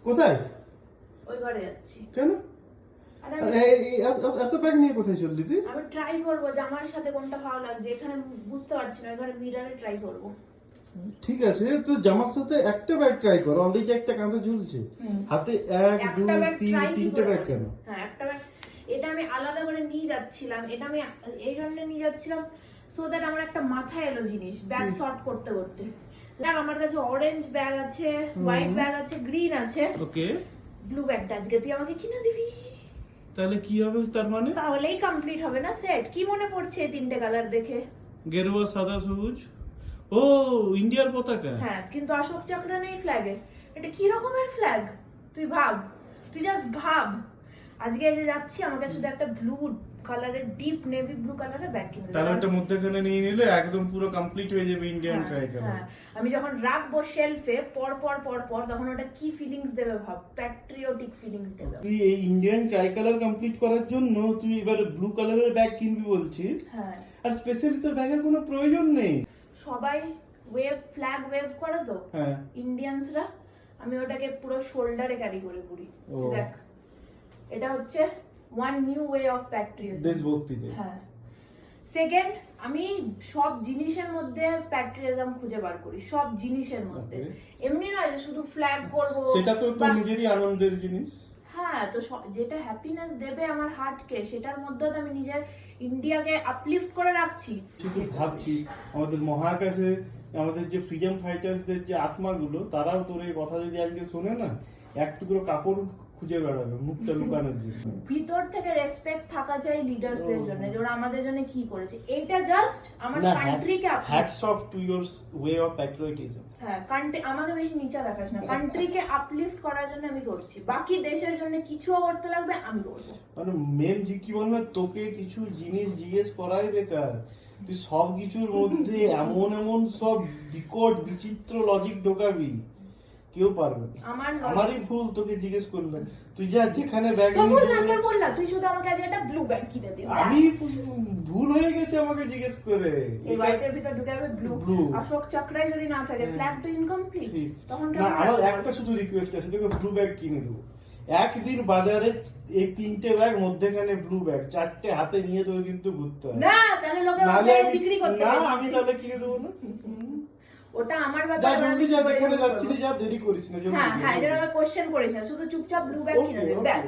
কোথায়? ওই ঘরে যাচ্ছি। কেন? এত ব্যাগ নিয়ে কোথায় চললি তুই? আমি ট্রাই করবো জামার সাথে কোনটা ভালো লাগছে, এখানে বুঝতে পারছি না, ওই ঘরে মিররে ট্রাই করবো। ঠিক আছে, তো জামার সাথে একটা ব্যাগ ট্রাই কর, অলরেডি একটা কাঁধে ঝুলছে। হাতে 1 2 3 তিনটে ব্যাগ কেন? হ্যাঁ একটা ব্যাগ, এটা আমি আলাদা করে নিয়ে যাচ্ছিলাম, এটা আমি এই জন্য নিয়ে যাচ্ছিলাম সো দ্যাট আমার একটা মাথায় এলো জিনিস ব্যাগ সর্ট করতে করতে। দেখ আমার কাছে অরেঞ্জ ব্যাগ আছে, হোয়াইট ব্যাগ আছে, গ্রিন আছে, ওকে। ব্লু ব্যাগটা আজকে তুই আমাকে কিনে দিবি। তাহলে কি হবে তার মানে? তাহলেই কমপ্লিট হবে না সেট। কি মনে পড়ছে এই তিনটে কালার দেখে? গেরুয়া, সাদা, সবুজ। ও ইন্ডিয়ার পতাকা। হ্যাঁ কিন্তু অশোক চক্র নেই ফ্ল্যাগে। এটা কি রকমের ফ্ল্যাগ তুই ভাব, তুই জাস্ট ভাব। আজকে এই যে যাচ্ছি আমাকে শুধু একটা ব্লু কালারের, ডিপ নেভি ব্লু কালারের ব্যাগ কিনে তাহলে একটা মধ্যখানে নিয়ে নিলে একদম পুরো কমপ্লিট হয়ে যাবে ইন্ডিয়ান ট্রাইকালার। হ্যাঁ আমি যখন রাখবো শেলফে পর পর পর পর তখন ওটা কি ফিলিংস দেবে ভাব, প্যাট্রিয়টিক ফিলিংস দেবে। তুই এই ইন্ডিয়ান ট্রাইকালার কমপ্লিট করার জন্য তুই এবার ব্লু কালারের ব্যাগ কিনবি বলছিস? হ্যাঁ আর স্পেশালি তোর ব্যাগের কোনো প্রয়োজন নেই। সবাই ওয়েভ ফ্ল্যাগ ওয়েভ করে তো হ্যাঁ ইন্ডিয়ানসরা, আমি ওটাকে পুরো শোল্ডারে ক্যারি করে ঘুরি। দেখ এটা হচ্ছে one new way of patriotism, দেশভক্তিতে। হ্যাঁ। সেকেন্ড, আমি সব জিনিসের মধ্যে প্যাট্রিয়টিজম খুঁজে বার করি, সব জিনিসের মধ্যে। এমনি নয় যে শুধু ফ্ল্যাগ করব, সেটা তো তোর নিজেরই আনন্দের জিনিস। হ্যাঁ তো যেটা হ্যাপিনেস দেবে আমার হার্টকে, সেটার মধ্যে তো আমি নিজের ইন্ডিয়াকে আপলিফট করে রাখছি। শুধু ভাবছি আমাদের মহাকাশে আমাদের যে ফ্রিডম ফাইটার্সদের যে আত্মাগুলো, তারাও তোর এই কথা যদি আজকে শোনে না, এক টুকরো কাপড় খুঁজে বেড়াবে মুখটা লুকানোর জন্য। ভিতর থেকে রেসপেক্ট থাকা চাই লিডার্সদের জন্য, যে ওরা আমাদের জন্য কি করেছে। এইটা জাস্ট আমার কান্ট্রিকে hats off to your way of patriotism. হ্যাঁ কান্ট্রি, আমাকে বেশি নিচে দেখাস না, কান্ট্রিকে আপলিফট করার জন্য আমি করছি, বাকি দেশের জন্য কিছুও করতে লাগবে আমি করবো। মানে মেন কি বলবো, তোকে কিছু জিনিস জিজ্ঞেস করাই বেকার। তুই সব কিছুর মধ্যে এমন এমন সব বিকট বিচিত্র লজিক ঢোকাবি, কেউ পারবে না। আমারই ভুল তোকে জিজ্ঞেস করলাম। তুই যা যেখানে ব্যাগ নিয়ে বললা তুই শুধু আমাকে আজ একটা ব্লু ব্যাগ কিনে দে। আমি ভুল হয়ে গেছে আমাকে জিজ্ঞেস করে। এই হোয়াইটের ভিতর ঢুকাবে ব্লু, অশোক চক্রাই যদি না থাকে ফ্ল্যাগ তো ইনকমপ্লিট। তখন না আমার একটা শুধু রিকোয়েস্ট আছে, তোকে ব্লু ব্যাগ কিনে দেবো। একদিন বাজারে এই 3টে ব্যাগ মধ্যেখানে ব্লু ব্যাগ 4টে হাতে নিয়ে তোকে কিন্তু ঘুরতে হবে। না তাহলে লোকে বিক্রি করতে না আমি তাহলে কিনে দেবো না। ওটা আমার ব্যাপার। যা জলদি যা, যেখানে যাচ্ছিস যা, দেরি করিস না। হ্যাঁ হ্যাঁ এটা আমি কোশ্চেন করিস না, শুধু চুপচাপ ব্লু ব্যাগ কিনে দে ব্যাস।